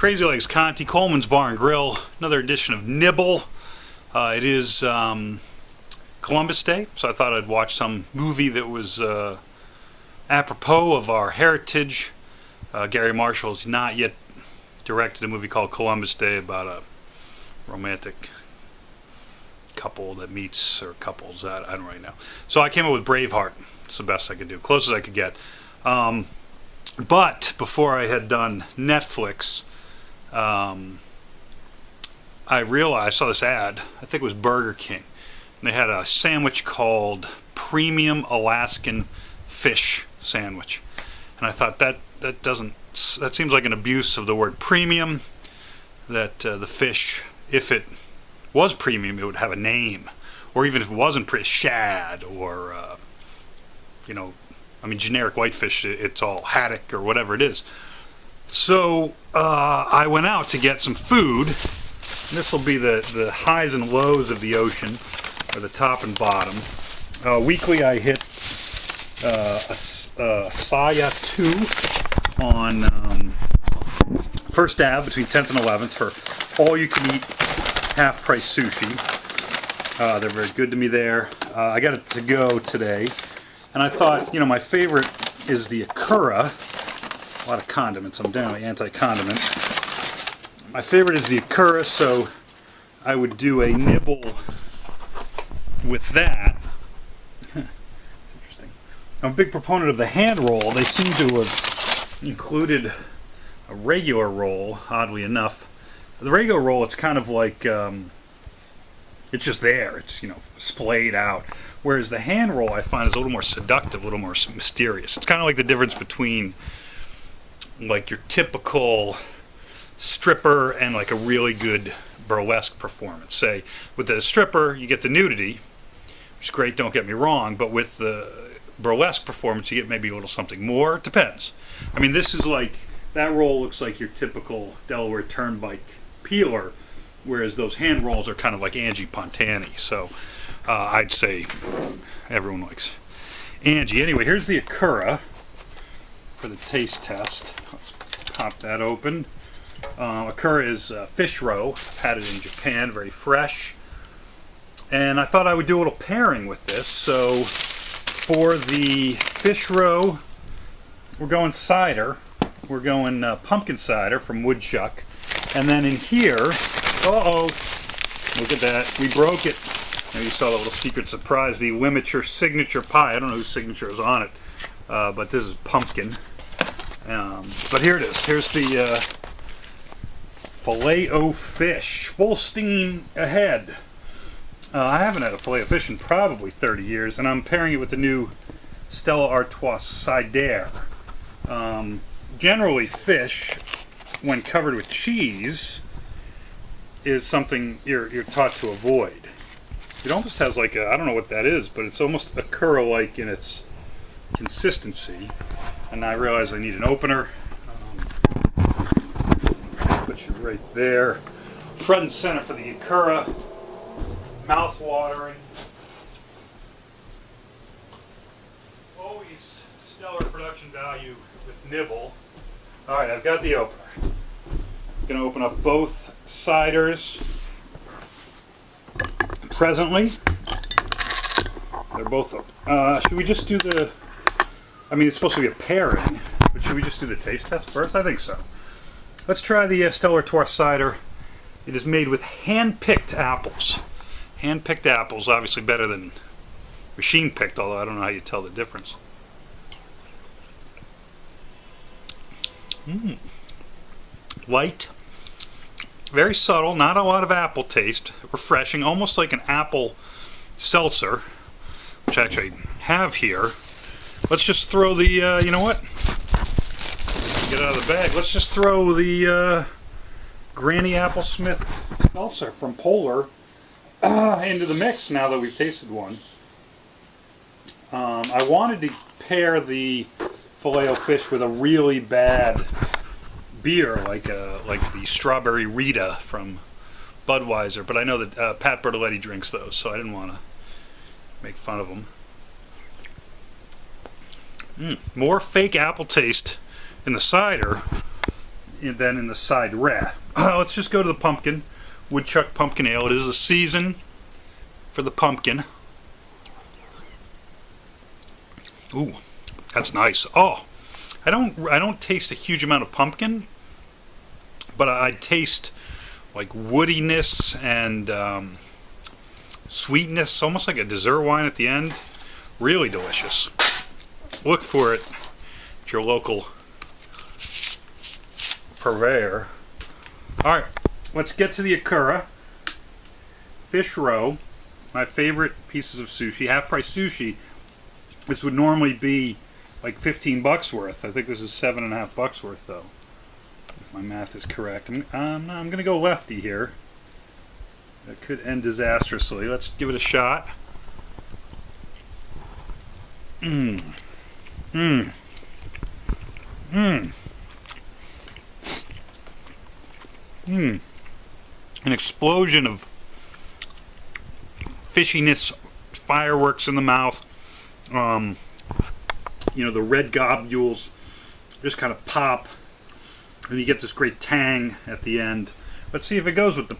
Crazy Legs Conti, Coleman's Bar and Grill, another edition of Nibble. It is Columbus Day, so I thought I'd watch some movie that was apropos of our heritage. Gary Marshall's not yet directed a movie called Columbus Day about a romantic couple that meets, or couples, I don't really know. So I came up with Braveheart. It's the best I could do, close as I could get. But before I had done Netflix, I realized, I saw this ad, I think it was Burger King, and they had a sandwich called Premium Alaskan Fish Sandwich, and I thought that seems like an abuse of the word premium, that the fish, if it was premium, it would have a name, or even if it wasn't shad, or generic whitefish, it's all haddock or whatever it is. So I went out to get some food. This will be the highs and lows of the ocean, or the top and bottom. Weekly I hit Saya 2 on First Ave between 10th and 11th for all-you-can-eat half-price sushi. They're very good to me there. I got it to go today, and I thought, my favorite is the Ikura. A lot of condiments. I'm down with anti-condiment. My favorite is the Ikura, so I would do a nibble with that. It's interesting. I'm a big proponent of the hand roll. They seem to have included a regular roll, oddly enough. The regular roll, it's kind of like, it's just there. It's, splayed out. Whereas the hand roll, I find, is a little more seductive, a little more mysterious. It's kind of like the difference between like your typical stripper and like a really good burlesque performance. Say, with the stripper, you get the nudity, which is great, don't get me wrong, but with the burlesque performance, you get maybe a little something more. It depends. I mean, this is like, that roll looks like your typical Delaware Turnpike peeler, whereas those hand rolls are kind of like Angie Pontani. So I'd say everyone likes Angie. Anyway, here's the Ikura for the taste test. Let's pop that open. Ikura is fish roe. I've had it in Japan, very fresh. And I thought I would do a little pairing with this. So for the fish roe, we're going cider. We're going pumpkin cider from Woodchuck. And then in here, look at that, we broke it. Maybe you saw the little secret surprise, the Limiter signature pie. I don't know whose signature is on it, but this is pumpkin. But here it is. Here's the Filet-O-Fish, full steam ahead. I haven't had a Filet-O-Fish in probably 30 years, and I'm pairing it with the new Stella Artois Cider. Generally, fish, when covered with cheese, is something you're taught to avoid. It almost has like a, I don't know what that is, but it's almost Ikura-like in its consistency. And I realize I need an opener. Put you right there. Front and center for the Ikura. Mouth-watering. Always stellar production value with Nibble. Alright, I've got the opener. I'm going to open up both ciders presently. They're both open. Should we just do the, it's supposed to be a pairing, but should we just do the taste test first? I think so. Let's try the Stella Artois cider. It is made with hand-picked apples. Hand-picked apples, obviously better than machine-picked, although I don't know how you tell the difference. Light, very subtle, not a lot of apple taste, refreshing, almost like an apple seltzer, which I actually have here. Let's just throw the, you know what? Get out of the bag. Let's just throw the Granny Applesmith seltzer from Polar into the mix now that we've tasted one. I wanted to pair the Filet-O-Fish with a really bad beer, like the Strawberry Rita from Budweiser, but I know that Pat Bertoletti drinks those, so I didn't want to make fun of him. More fake apple taste in the cider than in the Cider. Let's just go to the pumpkin. Woodchuck pumpkin ale. It is the season for the pumpkin. Ooh, that's nice. Oh, I don't taste a huge amount of pumpkin, but I taste like woodiness and sweetness, almost like a dessert wine at the end. Really delicious. Look for it at your local purveyor. All right, let's get to the Ikura fish roe. My favorite pieces of sushi, half-price sushi. This would normally be like 15 bucks worth. I think this is 7.5 bucks worth, though, if my math is correct. I'm gonna go lefty here. That could end disastrously. Let's give it a shot. Mmm. Mmm. Mmm. Mmm. An explosion of fishiness, fireworks in the mouth. You know, the red globules just kind of pop, and you get this great tang at the end. Let's see if it goes with the